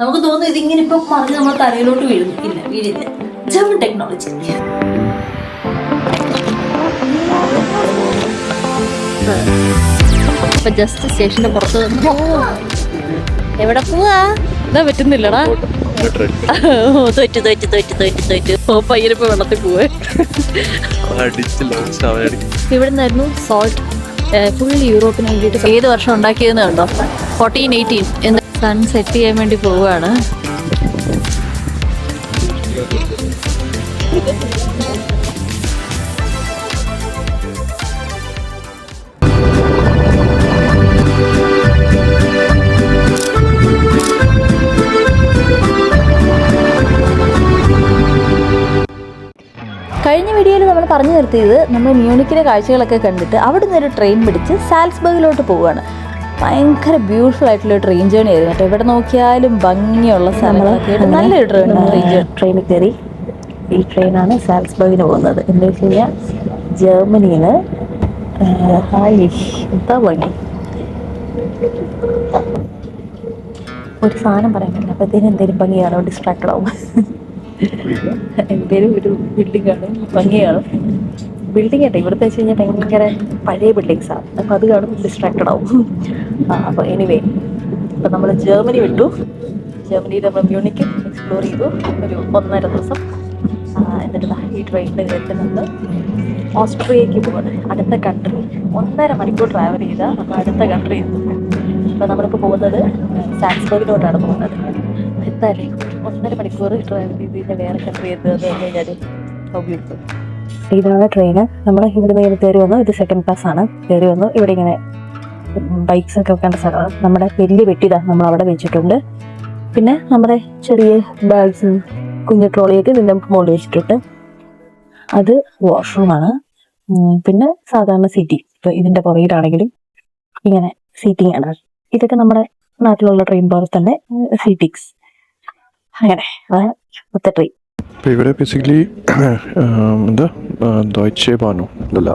നമുക്ക് തോന്നുന്നു ഇതിങ്ങനെ ഇപ്പൊ മറിഞ്ഞ് നമ്മൾ തലയിലോട്ട് വീഴുന്നു. ഇല്ല, വീഴില്ല. German technology. ഇപ്പൊ ജസ്റ്റ് സ്റ്റേഷന്റെ പുറത്ത് എവിടെ പോവാ ഇതാ പറ്റുന്നില്ലടാ. പയ്യനിപ്പോ വെള്ളത്തിൽ പോവേ. ഇവിടെ നിന്നായിരുന്നു സോൾട്ട് ഫുൾ യൂറോപ്പിന് വേണ്ടിയിട്ട് ഏത് വർഷം ഉണ്ടാക്കിയതെന്ന് കണ്ടോ? 1418 എന്ന് സൺ സെറ്റ് ചെയ്യാൻ വേണ്ടി പോവുകയാണ്. കഴിഞ്ഞ വീഡിയോയിൽ നമ്മൾ പറഞ്ഞു നിർത്തിയത് നമ്മൾ മ്യൂണിക്കിലെ കാഴ്ചകളൊക്കെ കണ്ടിട്ട് അവിടെ നിന്നൊരു ട്രെയിൻ പിടിച്ച് സാൽസ്ബർഗിലോട്ട് പോവുകയാണ്. ഭയങ്കര ബ്യൂട്ടിഫുൾ ആയിട്ടുള്ള ട്രെയിൻ ജേണി ആയിരുന്നു കേട്ടോ. ഇവിടെ നോക്കിയാലും ഭംഗിയുള്ള സ്ഥലങ്ങളൊക്കെ ആയിട്ട് നല്ലൊരു ട്രെയിനിൽ കയറി. ഈ ട്രെയിനാണ് സാൽസ്ബർഗിന് പോകുന്നത്. എന്താ വെച്ച് കഴിഞ്ഞാൽ ജർമ്മനിയിൽ എന്താ ഭംഗി. ഒരു സാധനം പറയാൻ പറ്റില്ല, അപ്പോഴത്തേനും എന്തെങ്കിലും ഭംഗിയാണോ ഡിസ്ട്രാക്റ്റഡ് ആവും. എന്തേലും ഒരു ബിൽഡിംഗ് കാണും, ഭംഗിയാണ് ബിൽഡിംഗ് ആട്ടെ. ഇവിടുത്തെ വെച്ച് കഴിഞ്ഞാൽ ഭയങ്കര പഴയ ബിൽഡിങ്സാണ്, അപ്പോൾ അത് കാണും ഡിസ്ട്രാക്റ്റഡ് ആവും. അപ്പോൾ എനിവേ, അപ്പോൾ നമ്മൾ ജർമ്മനി വിട്ടു. ജർമ്മനിയിൽ നമ്മൾ മ്യൂണിക്ക് എക്സ്പ്ലോർ ചെയ്തു ഒരു 1.5 ദിവസം. എന്നിട്ട് ഈ ട്രെയിനിൽ കയറ്റുന്നത് ഓസ്ട്രിയക്ക് പോവാണ്, അടുത്ത കൺട്രി. 1.5 മണിക്കൂർ ട്രാവൽ ചെയ്താൽ നമ്മൾ അടുത്ത കൺട്രി എത്തും. അപ്പോൾ നമ്മളിപ്പോൾ പോകുന്നത് സാൽസ്ബർഗിലോട്ടാണ് പോകുന്നത്. എന്തായാലും 1.5 മണിക്കൂർ ട്രാവൽ ചെയ്ത് വേറെ കൺട്രി എത്തുന്നത് കഴിഞ്ഞാൽ ബ്യൂട്ടിഫുൾ. ഇതാണ് ട്രെയിന്. നമ്മൾ ഇവിടെ നിന്ന് കയറി വന്നു. ഇത് സെക്കൻഡ് ക്ലാസ് ആണ്. കയറി വന്നു. ഇവിടെ ഇങ്ങനെ ബൈക്സ് ഒക്കെ വെക്കേണ്ട സ്ഥലമാണ്. നമ്മുടെ വലിയ വെട്ടിതാ നമ്മൾ അവിടെ വെച്ചിട്ടുണ്ട്. പിന്നെ നമ്മുടെ ചെറിയ ബാഗ്സ്, കുഞ്ഞു ട്രോളിയൊക്കെ ഇതിൻ്റെ മുകളിൽ വെച്ചിട്ടുണ്ട്. അത് വാഷ്റൂമാണ്. പിന്നെ സാധാരണ സീറ്റിംഗ്. ഇപ്പോൾ ഇതിൻ്റെ പുറകിലാണെങ്കിലും ഇങ്ങനെ സീറ്റിംഗ് ആണ്. ഇതൊക്കെ നമ്മുടെ നാട്ടിലുള്ള ട്രെയിൻ പോലെ തന്നെ സീറ്റിങ്സ്. അങ്ങനെ മൊത്ത ട്രെയിൻ. ഇപ്പോൾ ഇവിടെ ബേസിക്കലി എന്താ ഡോയ്ച്ചെ ബാനോ അല്ല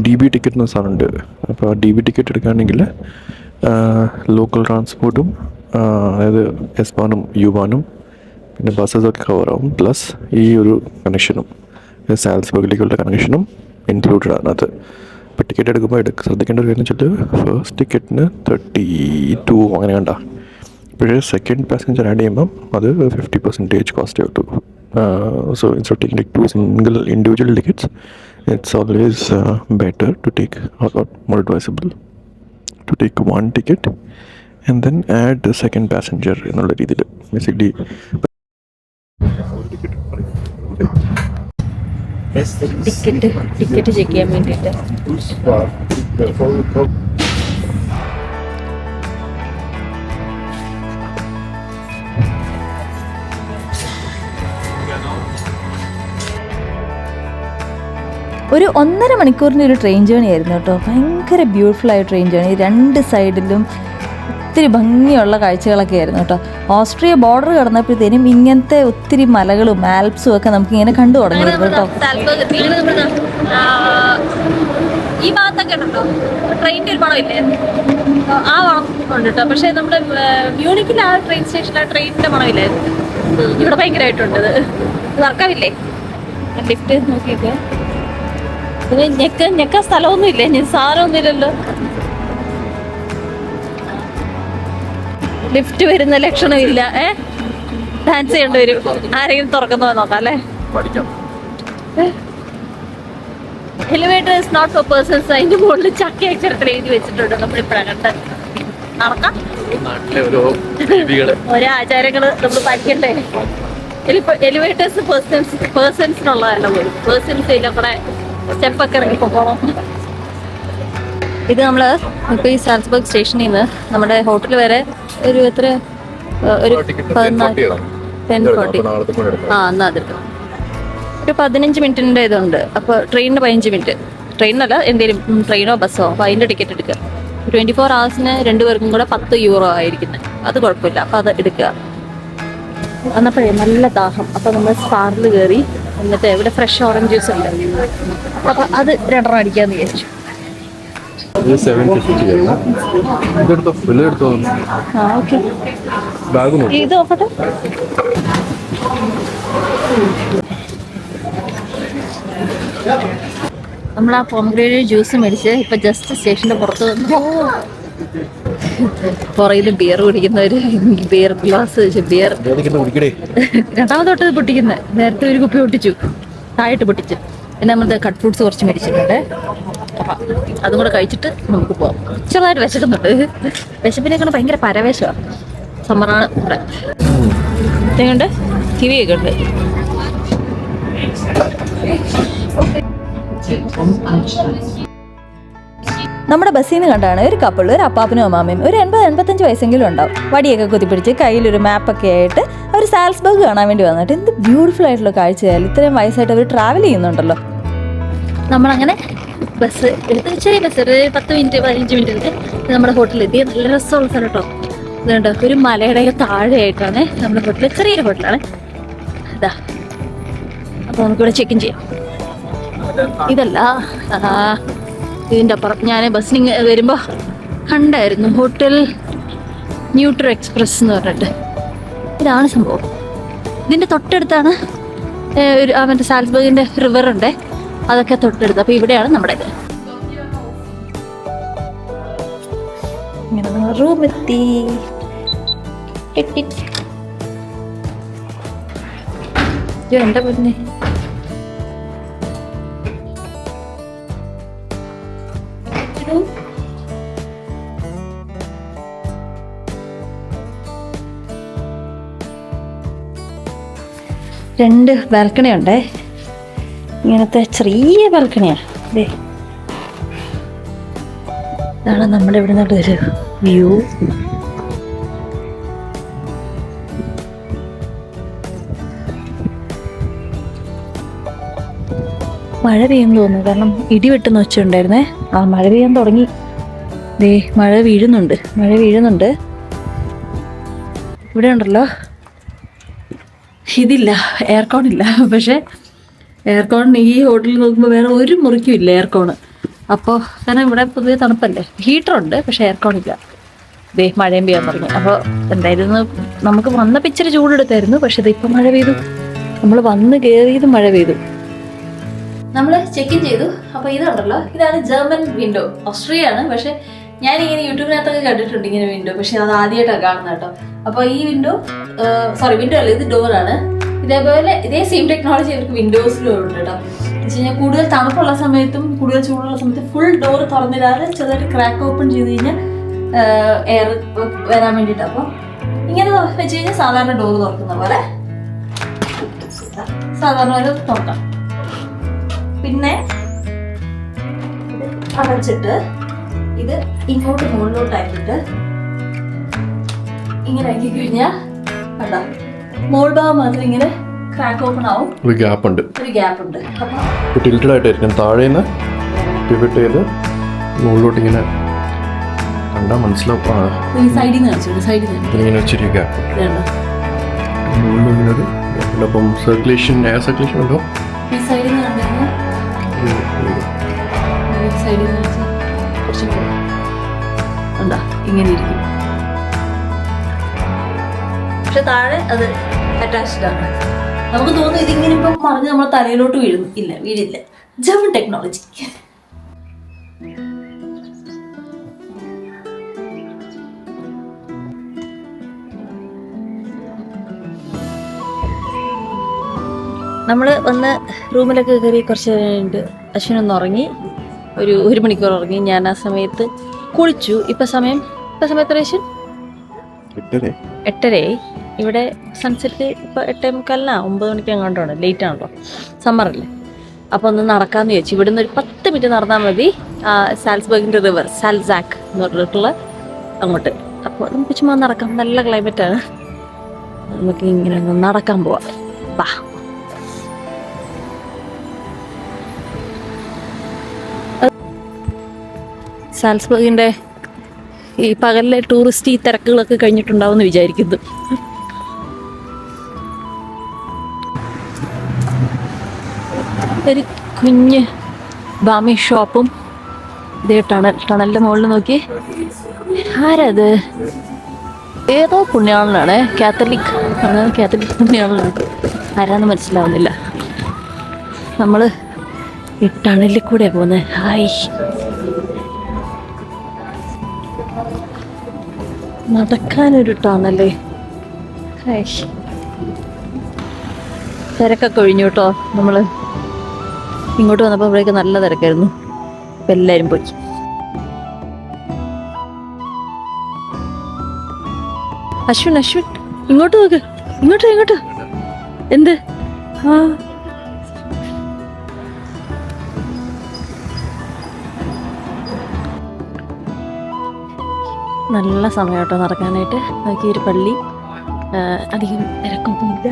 DB ടിക്കറ്റ് എന്ന സാധനമുണ്ട്. അപ്പോൾ ആ DB ടിക്കറ്റ് എടുക്കുകയാണെങ്കിൽ ലോക്കൽ ട്രാൻസ്പോർട്ടും അതായത് എസ് ബാനും യു ബാനും പിന്നെ ബസ്സസൊക്കെ കവറാവും. പ്ലസ് ഈ ഒരു കണക്ഷനും സാൽസ്ബർഗിലേക്കുള്ള കണക്ഷനും ഇൻക്ലൂഡഡ് ആണ് അത്. ഇപ്പോൾ ടിക്കറ്റ് എടുക്കുമ്പോൾ ശ്രദ്ധിക്കേണ്ട ഒരു കാര്യം വെച്ചിട്ട് ഫസ്റ്റ് ടിക്കറ്റിന് 32 അങ്ങനെ കണ്ട. പക്ഷേ സെക്കൻഡ് പാസഞ്ചർ ആഡ് ചെയ്യുമ്പം അത് 50% കോസ്റ്റ് ആയിട്ടു. So instead of taking like 2 single individual tickets, it's always better to take, or more advisable to take 1 ticket and then add the second passenger എന്നുള്ള രീതിയിൽ ബേസിക്കലി ടിക്കറ്റ് ചെക്ക് ചെയ്യാൻ വേണ്ടിയിട്ട്. ഒരു 1.5 മണിക്കൂറിൻ്റെ ഒരു train journey ആയിരുന്നു കേട്ടോ. ഭയങ്കര ബ്യൂട്ടിഫുൾ ആയ ട്രെയിൻ ജേണി. 2 സൈഡിലും ഒത്തിരി ഭംഗിയുള്ള കാഴ്ചകളൊക്കെ ആയിരുന്നു കേട്ടോ. ഓസ്ട്രിയ ബോർഡർ കടന്നപ്പോഴത്തേനും ഇങ്ങനത്തെ ഒത്തിരി മലകളും ആൽപ്സും ഒക്കെ നമുക്ക് ഇങ്ങനെ കണ്ടു തുടങ്ങിയിരുന്നു കേട്ടോ. ഈ ഭാഗത്തൊക്കെ ഉണ്ടോ ട്രെയിനിൻ്റെ ഒരു മണമില്ലേ? ആ മണം ഉണ്ട് കേട്ടോ. പക്ഷേ നമ്മുടെ മ്യൂണിക്കിൽ ആ ട്രെയിൻ സ്റ്റേഷനിൽ ആ ട്രെയിനിൻ്റെ മണമില്ലായിരുന്നു. ഇവിടെ ഭയങ്കരമായിട്ടുണ്ട്. വർക്കാവില്ലേ ലിഫ്റ്റ് നോക്കിയൊക്കെ? പിന്നെ ഞെക്കാൻ സ്ഥലമൊന്നും ഇല്ലേ? സാധനമൊന്നും ഇല്ലല്ലോ. ലിഫ്റ്റ് വരുന്ന ലക്ഷണം ഇല്ല. ഡാൻസ് ചെയ്യേണ്ടി വരും. ആരെങ്കിലും തുറക്കുന്നോ നോക്കാം അല്ലേ? Elevator is not for persons. അതിന്റെ മുകളിൽ ചക്ക അക്ഷരത്തിൽ എഴുതി വെച്ചിട്ടുണ്ട്. നമ്മളിപ്പോഴാണ് കണ്ടത്. നടക്കാം. ഓരോ ആചാരങ്ങള് നമ്മൾ പഠിക്കണ്ടേ? എലിവേറ്റേഴ്സ് പേഴ്സൺസിനുള്ളതല്ല പോലും. പേഴ്സൺസ് ഇതിലെ കൂടെ സ്റ്റെപ്പൊക്കെ ഇറങ്ങി പോകണം. ഇത് നമ്മൾ ഇപ്പോൾ ഈ സാൽസ്ബർഗ് സ്റ്റേഷനിൽ നിന്ന് നമ്മുടെ ഹോട്ടൽ വരെ ഒരു എത്ര ഒരു 10:40 എന്നാൽ അതെടുക്കാം. ഒരു 15 മിനിറ്റിൻ്റെ ഇതുണ്ട്. അപ്പോൾ ട്രെയിനിന് 15 മിനിറ്റ്. ട്രെയിനല്ല, എന്തെങ്കിലും ട്രെയിനോ ബസ്സോ. അപ്പോൾ അതിൻ്റെ ടിക്കറ്റ് എടുക്കുക. 24 hours 2 പേർക്കും കൂടെ 10 euro ആയിരിക്കുന്നത്. അത് കുഴപ്പമില്ല. അപ്പോൾ അത് എടുക്കുക. വന്നപ്പോഴേ നല്ല ദാഹം. അപ്പോൾ നമ്മൾ സ്പാറിൽ കയറി. എന്നിട്ട് ഇവിടെ ഫ്രഷ് ഓറഞ്ച് ജ്യൂസ് ഉണ്ട്. അപ്പോൾ അത് 2 അടിക്കാമെന്ന് വിചാരിച്ചു. ഇത് 750 ആയിരുന്നു. ഇതെടുത്തോ, വലുതെടുത്തോ. ആ ഓക്കെ, ബാഗ് നോക്കി. ഇത് നോക്കട്ടെ. നമ്മൾ ആ പോംഗ്രേനേറ്റ് ജ്യൂസ് മേടിച്ച് ഇപ്പൊ ജസ്റ്റ് സ്റ്റേഷന്റെ പുറത്ത് വന്നു. പുറയിൽ ബിയർ കുടിക്കുന്നവര് ബിയർ ഗ്ലാസ് വെച്ച് ബിയർ കുടിക്കടേ. രണ്ടാമത് തൊട്ട് പൊട്ടിക്കുന്നത്. നേരത്തെ ഒരു കുപ്പി പൊട്ടിച്ചു, താഴെട്ട് പൊട്ടിച്ചു. പിന്നെ നമ്മൾ കട്ട് ഫ്രൂട്ട്സ് കുറച്ച് മേടിച്ചിട്ടുണ്ട്. അപ്പം അതും കൂടെ കഴിച്ചിട്ട് നമുക്ക് പോവാം. ചെറുതായിട്ട് വിശക്കുന്നുണ്ട്. വിശപ്പിനേക്കാണ് ഭയങ്കര പരവേശമാണ്. സമ്മറാണ് ഇവിടെ. ഇതുകൊണ്ട് കിവിയൊക്കെ ഉണ്ട്. നമ്മുടെ ബസ്സിൽ നിന്ന് കണ്ടാണ് ഒരു കപ്പിൾ, ഒരു അപ്പാപ്പനും അമ്മാമ്മയും, ഒരു 80-85 വയസ്സെങ്കിലും ഉണ്ടാവും. വടിയൊക്കെ കുത്തിപ്പിടിച്ച് കയ്യിലൊരു മാപ്പൊക്കെ ആയിട്ട് അവർ സാൽസ്ബർഗ് കാണാൻ വേണ്ടി വന്നിട്ട് എന്ത് ബ്യൂട്ടിഫുൾ ആയിട്ടുള്ള കാഴ്ചയായാലും ഇത്രയും വയസ്സായിട്ട് അവർ ട്രാവൽ ചെയ്യുന്നുണ്ടല്ലോ. നമ്മളങ്ങനെ ബസ് എടുത്ത്, ചെറിയ ബസ്, ഒരു 10 മിനിറ്റ് 15 മിനിറ്റ് നമ്മുടെ ഹോട്ടലിലെത്തി. നല്ല രസമുള്ള സ്ഥലം കേട്ടോ. ഇതുണ്ട്, ഒരു മലയുടെ താഴെയായിട്ടാണ് നമ്മുടെ ഹോട്ടൽ. ചെറിയൊരു ഹോട്ടലാണ് ഇതാ. അപ്പോൾ നമുക്കിവിടെ ചെക്ക് ഇൻ ചെയ്യാം. ഇതല്ല, ഇതിൻ്റെ അപ്പുറം ഞാൻ ബസ്സിന് വരുമ്പോൾ കണ്ടായിരുന്നു ഹോട്ടൽ ന്യൂട്രോ എക്സ്പ്രസ് എന്ന് പറഞ്ഞിട്ട്. ഇതാണ് സംഭവം. ഇതിൻ്റെ തൊട്ടടുത്താണ് ഒരു അവൻ്റെ സാൽസ്ബർഗിൻ്റെ റിവറുണ്ട്, അതൊക്കെ തൊട്ടടുത്ത്. അപ്പോൾ ഇവിടെയാണ് നമ്മുടെ ഇത്. ഇങ്ങനെ നമ്മൾ റൂമെത്തി. എന്താ പറഞ്ഞേ, രണ്ട് ബാൽക്കണി ഉണ്ടേ. ഇങ്ങനത്തെ ചെറിയ ബാൽക്കണിയാ. അതെ, ഇതാണ് നമ്മുടെ ഇവിടെ നിന്നൊരു വ്യൂ. മഴ പെയ്യുന്നു തോന്നുന്നു, കാരണം ഇടി വെട്ടുന്ന ഒച്ച ഉണ്ടായിരുന്നേ. ആ മഴ പെയ്യാൻ തുടങ്ങി. ദേ മഴ വീഴുന്നുണ്ട്. ഇവിടെ ഉണ്ടല്ലോ, ഇതില്ല, എയർകോൺ ഇല്ല. പക്ഷേ എയർകോൺ ഈ ഹോട്ടലിൽ നോക്കുമ്പോൾ വേറെ ഒരു മുറിക്കും ഇല്ല എയർകോണ്. അപ്പോൾ കാരണം ഇവിടെ പൊതുവെ തണുപ്പല്ലേ. ഹീറ്ററുണ്ട്, പക്ഷേ എയർകോൺ ഇല്ല. ദേ മഴയും പെയ്യാൻ തുടങ്ങി. അപ്പോൾ എന്തായിരുന്നു, നമുക്ക് വന്നപ്പോൾ ഇച്ചിരി ചൂടെടുത്തായിരുന്നു. പക്ഷെ ഇതിപ്പോൾ മഴ പെയ്തു. നമ്മൾ വന്ന് കയറിയത് മഴ പെയ്തു. നമ്മൾ ചെക്ക് ഇൻ ചെയ്തു. അപ്പോൾ ഇതുണ്ടല്ലോ, ഇതാണ് ജർമ്മൻ വിൻഡോ. ഓസ്ട്രിയ ആണ്, പക്ഷെ ഞാനിങ്ങനെ യൂട്യൂബിനകത്തൊക്കെ കണ്ടിട്ടുണ്ട് ഇങ്ങനെ വിൻഡോ. പക്ഷെ അത് ആദ്യമായിട്ടാണ് കാണുന്നത് കേട്ടോ. അപ്പോൾ ഈ വിൻഡോ വിൻഡോ അല്ല, ഇത് ഡോറാണ്. ഇതേപോലെ ഇതേ സെയിം ടെക്നോളജി അവർക്ക് വിൻഡോസിലും ഉണ്ട് കേട്ടോ. എന്ന് വെച്ച് കഴിഞ്ഞാൽ കൂടുതൽ തണുപ്പുള്ള സമയത്തും കൂടുതൽ ചൂടുള്ള സമയത്തും ഫുൾ ഡോർ തുറന്നിടാതെ ചെറുതായിട്ട് ക്രാക്ക് ഓപ്പൺ ചെയ്ത് കഴിഞ്ഞാൽ എയർ വരാൻ വേണ്ടിയിട്ട്. അപ്പോൾ ഇങ്ങനെ വെച്ച് കഴിഞ്ഞാൽ സാധാരണ ഡോർ തുറക്കുന്ന പോലെ സാധാരണ ഒരു തുറക്കാം. പിന്നെ അടച്ചിട്ട് ഇത് ഇങ്ങോട്ട് മുകളിലോട്ടാക്കിയിട്ട് ഇങ്ങനെ ആക്കി കഴിഞ്ഞാൽ കണ്ടോ, മോൾ ഭാഗം മാത്രം ഇങ്ങനെ ക്രാക്ക് ഓപ്പൺ ആവും. ഒരു ഗ്യാപ്പ് ഉണ്ട്. അപ്പോൾ ടിൽറ്റഡ് ആയിട്ടായിരിക്കും. താഴേന്ന് പിവറ്റ് ചെയ്ത് മുകളിലോട്ട് ഇങ്ങനെ കണ്ടാൽ മനസ്സിലാവും. സൈഡിൽ നിന്ന് ഇങ്ങനെ ചെറിയ ഗ്യാപ്പ് മുകളിൽ ഇങ്ങനെ ഒരു ഗ്യാപ്പ്. അപ്പം സർക്കുലേഷൻ, എയർ സർക്കുലേഷൻ ഉണ്ടോ? ഈ സൈഡിൽ നിന്ന് കണ്ടുകഴിഞ്ഞാൽ സൈഡിൽ നിന്ന് കുറച്ചും കൂടെ എന്താ ഇങ്ങനെ ഇരിക്കും. പക്ഷെ താഴെ അത് അറ്റാച്ച്ഡ് ആണ്. നമുക്ക് തോന്നുന്നു ഇതിങ്ങനെ ഇപ്പം മറിഞ്ഞ് നമ്മൾ തലയിലോട്ട് വീഴുന്നു. ഇല്ല, വീഴില്ല. German technology. നമ്മൾ വന്ന് റൂമിലൊക്കെ കയറി കുറച്ച് കഴിഞ്ഞിട്ട് അശ്വിനൊന്ന് ഉറങ്ങി. ഒരു മണിക്കൂർ ഉറങ്ങി. ഞാൻ ആ സമയത്ത് കുളിച്ചു. ഇപ്പം സമയം എത്ര അശ്വിൻ? 8:30. ഇവിടെ സൺസെറ്റ് ഇപ്പോൾ 8:45, 9 മണിക്ക് അങ്ങോട്ടാണ്. ലേറ്റ് ആണല്ലോ, സമ്മറല്ലേ. അപ്പോൾ ഒന്ന് നടക്കാമെന്ന് ചോദിച്ചു. ഇവിടുന്ന് ഒരു 10 മിനിറ്റ് നടന്നാൽ മതി സാൽസ്ബർഗിൻ്റെ റിവർ, സാൽസാക്ക് എന്ന് പറഞ്ഞിട്ടുള്ള അങ്ങോട്ട്. അപ്പോൾ നമുക്ക് ചുമ്മാ നടക്കാം. നല്ല ക്ലൈമറ്റാണ്. നമുക്ക് ഇങ്ങനെ ഒന്ന് നടക്കാൻ പോവാം. വാ. സാൽസ്ബർഗിൻ്റെ ഈ പകലിലെ ടൂറിസ്റ്റ് ഈ തിരക്കുകളൊക്കെ കഴിഞ്ഞിട്ടുണ്ടാവും എന്ന് വിചാരിക്കുന്നു. ഒരു കുഞ്ഞ് ബാമി ഷോപ്പും ഇതേ ടണലിന്റെ മുകളിൽ നോക്കി. ആരത്? ഏതോ പുണ്യാളനാണ്, കാത്തലിക് പുണ്യാളനാണ്. ആരാന്ന് മനസ്സിലാവുന്നില്ല. നമ്മള് ഈ ടണലിൽ കൂടെ പോകുന്നത്. Hi, നടക്കാനൊരു tunnel. ഹായ്, തിരക്കൊക്കെ ഒഴിഞ്ഞു കേട്ടോ. നമ്മള് ഇങ്ങോട്ട് വന്നപ്പോൾ ഇവിടെയൊക്കെ നല്ല തിരക്കായിരുന്നു. ഇപ്പം എല്ലാവരും പോയി. അശ്വിൻ ഇങ്ങോട്ട് നോക്ക്, ഇങ്ങോട്ട്. എന്ത്? ആ, നല്ല സമയം കേട്ടോ നടക്കാനായിട്ട്. നോക്കി, ഒരു പള്ളി, അധികം തിരക്കൊന്നുമില്ല.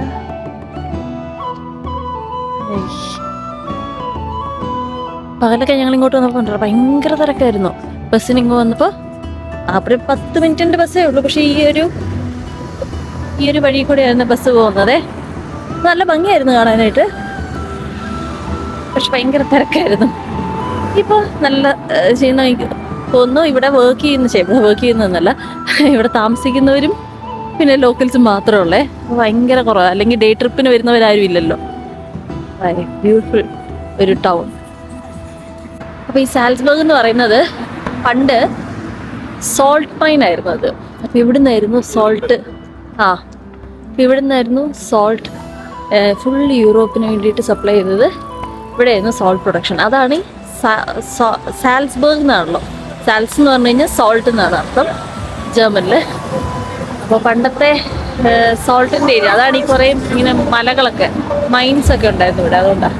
പകലൊക്കെ ഞങ്ങൾ ഇങ്ങോട്ട് വന്നപ്പോൾ ഭയങ്കര തിരക്കായിരുന്നു. ബസ്സിന് ഇങ്ങ് വന്നപ്പോൾ അവിടെ 10 മിനിറ്റിൻ്റെ ബസ്സേ ഉള്ളൂ. പക്ഷേ ഈ ഒരു വഴി കൂടെയായിരുന്നു ബസ് പോകുന്നത്. നല്ല ഭംഗിയായിരുന്നു കാണാനായിട്ട്, പക്ഷെ ഭയങ്കര തിരക്കായിരുന്നു. ഇപ്പോൾ നല്ല ചെയ്യുന്ന തോന്നുന്നു. ഇവിടെ വർക്ക് ചെയ്യുന്നതെന്നല്ല, ഇവിടെ താമസിക്കുന്നവരും പിന്നെ ലോക്കൽസും മാത്രമേ ഉള്ളേ. ഭയങ്കര കുറവാണ്. അല്ലെങ്കിൽ ഡേ ട്രിപ്പിന് വരുന്നവരാരും ഇല്ലല്ലോ. ബ്യൂട്ടിഫുൾ ഒരു ടൗൺ. അപ്പോൾ ഈ സാൽസ്ബർഗ് എന്ന് പറയുന്നത് പണ്ട് സോൾട്ട് മൈൻ ആയിരുന്നു അത്. അപ്പോൾ ഇവിടുന്നായിരുന്നു സോൾട്ട് ഫുൾ യൂറോപ്പിന് വേണ്ടിയിട്ട് സപ്ലൈ ചെയ്തത്. ഇവിടെയായിരുന്നു സോൾട്ട് പ്രൊഡക്ഷൻ. അതാണ് ഈ സാൽസ്ബർഗ് എന്നാണല്ലോ. സാൽസ് എന്ന് പറഞ്ഞു കഴിഞ്ഞാൽ സോൾട്ട് എന്നാണ് അർത്ഥം ജർമ്മനിൽ. അപ്പോൾ പണ്ടത്തെ സോൾട്ടിൻ്റെ ഏരിയ അതാണ്. ഈ കുറേ ഇങ്ങനെ മലകളൊക്കെ, മൈൻസ് ഒക്കെ ഉണ്ടായിരുന്നു ഇവിടെ. അതുകൊണ്ടാണ്.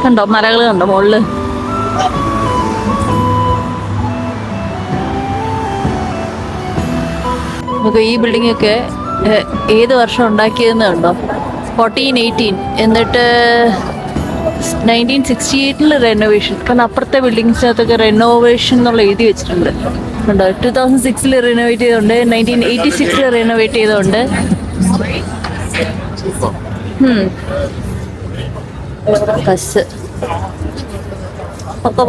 കണ്ടോ മലകൾ കണ്ടോ മുകളില്? നമുക്ക് ഈ ബിൽഡിംഗ് ഒക്കെ ഏത് വർഷം ഉണ്ടാക്കിയതെന്ന് കണ്ടോ? 1418. എന്നിട്ട് 1968 റെനോവേഷൻ. കാരണം അപ്പുറത്തെ ബിൽഡിങ്സിനകത്തൊക്കെ റെനോവേഷൻ എന്നുള്ള എഴുതി വെച്ചിട്ടുണ്ട്. ഉണ്ടോ? 2006 റിനോവേറ്റ് ചെയ്തുകൊണ്ട്, 1986 റിനോവേറ്റ് ചെയ്തുകൊണ്ട്. ബസ്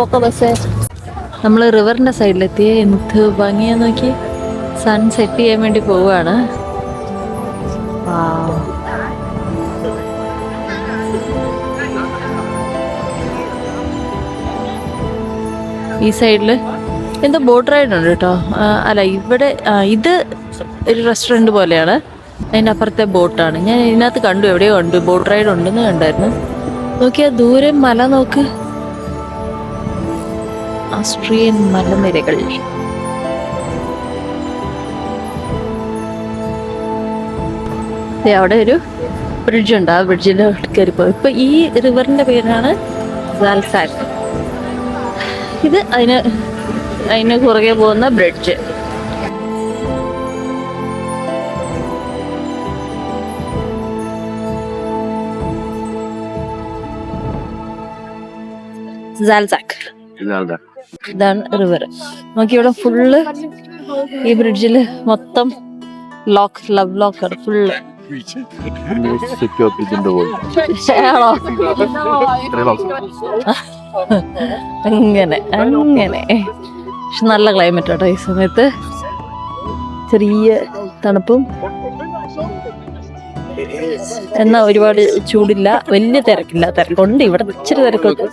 പൊക്ക ബസ്. നമ്മൾ റിവറിൻ്റെ സൈഡിലെത്തിയ എന്ത് ഭംഗിയാ നോക്കി. സൺ സെറ്റ് ചെയ്യാൻ വേണ്ടി പോവുകയാണ്. ഈ സൈഡിൽ എന്തോ ബോട്ട് റൈഡ് ഉണ്ട് കേട്ടോ. അല്ല, ഇവിടെ ഇത് ഒരു റെസ്റ്റോറൻറ്റ് പോലെയാണ്. അതിൻ്റെ അപ്പുറത്തെ ബോട്ടാണ്. ഞാൻ ഇതിനകത്ത് കണ്ടു, എവിടെയോ കണ്ടു ബോട്ട് റൈഡ് ഉണ്ടെന്ന് കണ്ടായിരുന്നു. നോക്കിയാ ദൂരെ മല നോക്ക്, ഓസ്ട്രിയൻ മലനിരകൾ. അവിടെ ഒരു ബ്രിഡ്ജ് ഉണ്ട്. ആ ബ്രിഡ്ജിൽ കയറിപ്പോ. ഇപ്പൊ ഈ റിവറിന്റെ പേരാണ് സാൽസാക്ക്. ഇത് അതിന് പുറകെ പോകുന്ന ബ്രിഡ്ജ്. സാൽസാക്ക്. ഇതാണ് റിവർ. നോക്കി, ഇവിടെ ഫുള്ള് ഈ ബ്രിഡ്ജില് മൊത്തം ലവ് ലോക്കാണ് ഫുള്ള്. അങ്ങനെ പക്ഷെ നല്ല ക്ലൈമറ്റ് ആട്ടോ ഈ സമയത്ത്. ചെറിയ തണുപ്പും എന്നാ ഒരുപാട് ചൂടില്ല, വലിയ തിരക്കില്ല. തിരക്കുണ്ട്, ഇവിടെ ഇച്ചിരി തിരക്കുണ്ട്.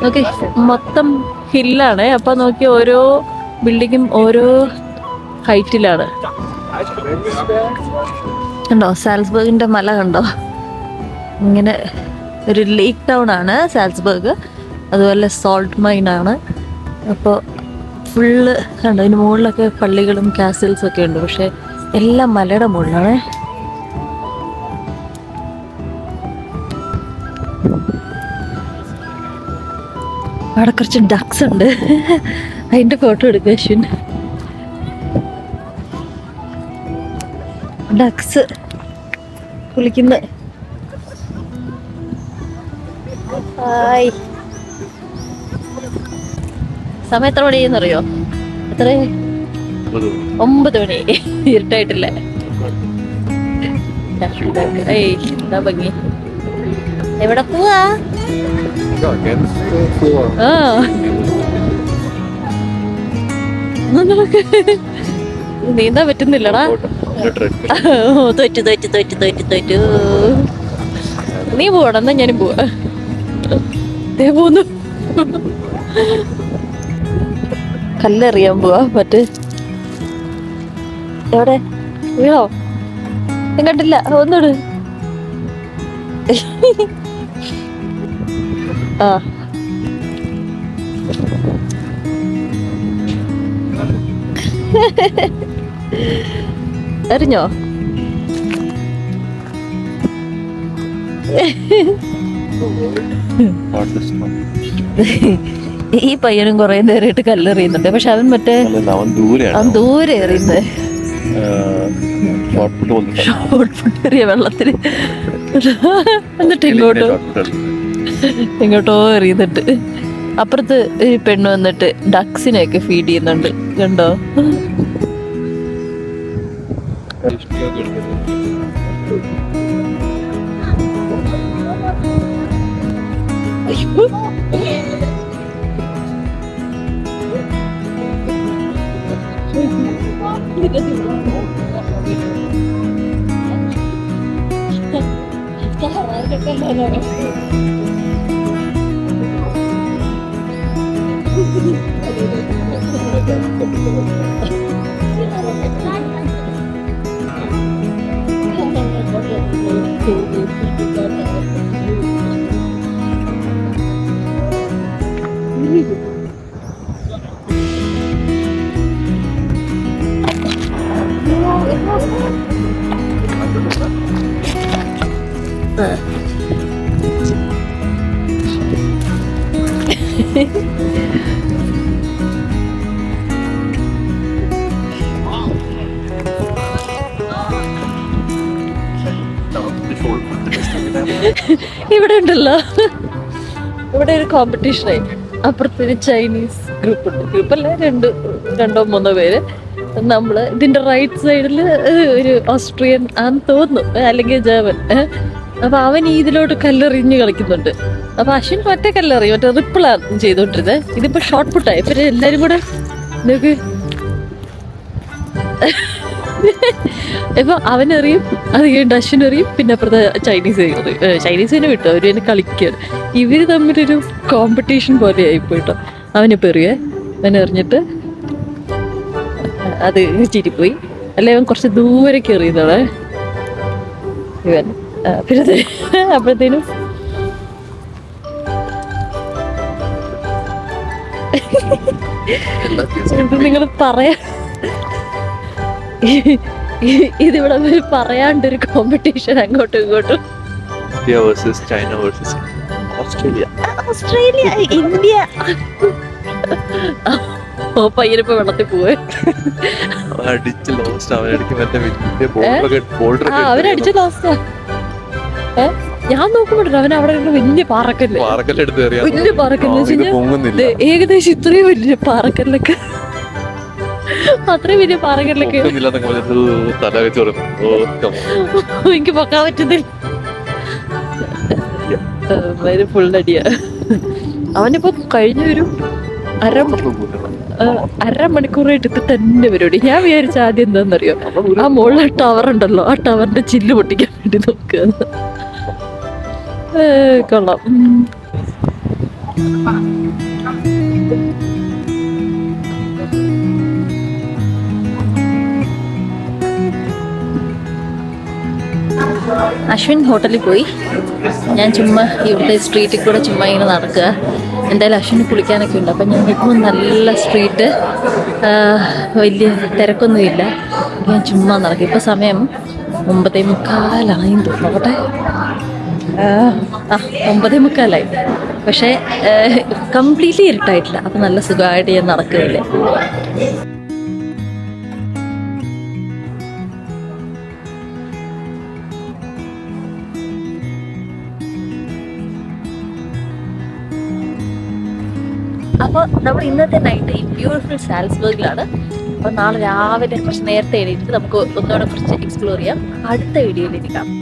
നോക്കി, മൊത്തം ഹില്ലാണ്. അപ്പൊ നോക്കി, ഓരോ ബിൽഡിങ്ങും ഓരോ ഹൈറ്റിലാണ്. കണ്ടോ സാൽസ്ബർഗിന്റെ മല കണ്ടോ? ഇങ്ങനെ ഒരു ലേക്ക് ടൗൺ ആണ് സാൽസ്ബർഗ്. അതുപോലെ സോൾട്ട് മൈൻ ആണ്. അപ്പോൾ ഫുള്ള് കണ്ടോ, അതിന് മുകളിലൊക്കെ പള്ളികളും കാസിൽസും ഒക്കെ ഉണ്ട്. പക്ഷെ എല്ലാം മലയുടെ മുകളിലാണ്. അവിടെ കുറച്ച് ഡക്സ് ഉണ്ട്. അതിന്റെ ഫോട്ടോ എടുക്കുക അശ്വിൻ. ഡക്സ് കുളിക്കുന്ന. ഹായ്. സമയം എത്ര മണിയെന്നറിയോ? എത്ര? 9 മണി. ഇരുട്ടായിട്ടില്ലേ? ഏയ് എന്താ ഭംഗി. എവിടെ പോവാ? ആ നീന്താൻ പറ്റുന്നില്ലടാ. തോറ്റു തോറ്റു തോറ്റു തോറ്റു തോറ്റു. നീ പോവണം, എന്നാ ഞാനും പോവാ. പോന്നു. കല്ലെറിയാൻ പോവാ. മറ്റേ എവിടെ വീണോ? ഞാൻ കണ്ടില്ല. ഒന്നിട്. ആ എറിഞ്ഞോ? ഈ പയ്യനും കുറെ നേരമായിട്ട് കല്ലെറിയുന്നുണ്ട്. പക്ഷെ അവൻ മറ്റേ അവൻ ദൂരെ എറിയുന്നത്. ഷോർട്ട് പുട്ട് എറിയ വെള്ളത്തിന്. എന്നിട്ട് ഇങ്ങോട്ടോ എറിയുന്നുണ്ട്. അപ്പുറത്ത് ഈ പെണ്ണ് വന്നിട്ട് ഡക്സിനെയൊക്കെ ഫീഡ് ചെയ്യുന്നുണ്ട്. കണ്ടോ? ഇവിടെ ഉണ്ടല്ലോ, ഇവിടെ ഒരു കോമ്പറ്റീഷനായി. അപ്പുറത്തൊരു ചൈനീസ് ഗ്രൂപ്പ് ഉണ്ട്. ഗ്രൂപ്പല്ല, രണ്ടോ മൂന്നോ പേര്. നമ്മള് ഇതിന്റെ റൈറ്റ് സൈഡിൽ ഒരു ഓസ്ട്രിയൻ ആന്ന് തോന്നുന്നു, അല്ലെങ്കിൽ ജർമ്മൻ. അപ്പൊ അവൻ ഇതിലോട്ട് കല്ലെറിഞ്ഞ് കളിക്കുന്നുണ്ട്. അപ്പൊ അശ്വിൻ മറ്റേ കല്ലെറിയും, മറ്റേ റിപ്പിളാണ് ചെയ്തോണ്ടിരുന്നത്. ഇതിപ്പോ ഷോർട്ട് പുട്ടായി. ഇപ്പൊ എല്ലാരും കൂടെ നോക്ക്. ഇപ്പൊ അവനെറിയും, അത് കഴിഞ്ഞിട്ട് അശ്വിനെറിയും, പിന്നെ അപ്പുറത്തെ ചൈനീസിനെ വിട്ടു. അവര് തന്നെ കളിക്കുകയാണ്. ഇവര് തമ്മിലൊരു കോമ്പറ്റീഷൻ പോലെ ആയിപ്പോയിട്ടോ. അവനിപ്പോ എറിയേ, അവനെറിഞ്ഞിട്ട് അത് ചിരിപ്പോയി. അല്ലെ അവൻ കുറച്ച് ദൂരേക്ക് എറിയുന്നതാണ് ഇവൻ. പിന്നെ അപ്പോഴത്തേനും നിങ്ങൾ പറയാ, ഇതിവിടെ പറയാണ്ടൊരു കോമ്പറ്റീഷൻ അങ്ങോട്ടും ഇങ്ങോട്ടും. Australia, India. ഓ പയ്യനിപ്പോ വെള്ളത്തിൽ പോവേ. അവരടിച്ച ലോസ്റ്റാ. ഞാൻ നോക്കുമ്പോഴല്ലോ അവൻ അവിടെ വലിയ പാറക്കല്ല്, വലിയ പാറക്കല്ല്, ഏകദേശം ഇത്രയും വലിയ പാറക്കല്ലൊക്കെ, അത്രയും വലിയ പാറക്കല്ലൊക്കെ എനിക്ക് പൊക്കാൻ പറ്റുന്നില്ല. ഫുള്ളടിയാ. അവനിപ്പോ കഴിഞ്ഞൊരു അരമണിക്കൂറായിട്ട് ഇത് തന്നെ പരിപാടി. ഞാൻ വിചാരിച്ച ആദ്യം എന്താണെന്നറിയോ, ആ മുകളിലെ ടവർ ഉണ്ടല്ലോ, ആ ടവറിന്റെ ചില്ല് പൊട്ടിക്കാൻ വേണ്ടി നോക്കുക. കൊള്ളാം. അശ്വിൻ ഹോട്ടലിൽ പോയി. ഞാൻ ചുമ്മാ ഇവിടുത്തെ സ്ട്രീറ്റിൽ കൂടെ ചുമ്മാ ഇങ്ങനെ നടക്കുക. എന്തായാലും അശ്വിന് കുളിക്കാനൊക്കെ ഉണ്ട്. അപ്പം ഞങ്ങൾക്കും നല്ല സ്ട്രീറ്റ്, വലിയ തിരക്കൊന്നുമില്ല. ഞാൻ ചുമ്മാ നടക്കും. ഇപ്പം സമയം 9:45 തോന്നട്ടെ. 9:45. പക്ഷേ കംപ്ലീറ്റ്ലി ഇരുട്ടായിട്ടില്ല. അപ്പം നല്ല സുഖമായിട്ട് ഞാൻ നടക്കുകയില്ലേ. അപ്പോൾ നമ്മൾ ഇന്നത്തെ നൈറ്റ് ഈ ബ്യൂട്ടിഫുൾ സാൽസ്ബർഗിലാണ്. അപ്പോൾ നാളെ രാവിലെ കുറച്ച് നേരത്തെ എണീറ്റ് നമുക്ക് ഒന്നുകൂടെ കുറച്ച് എക്സ്പ്ലോർ ചെയ്യാം. അടുത്ത വീഡിയോയിൽ കാണാം.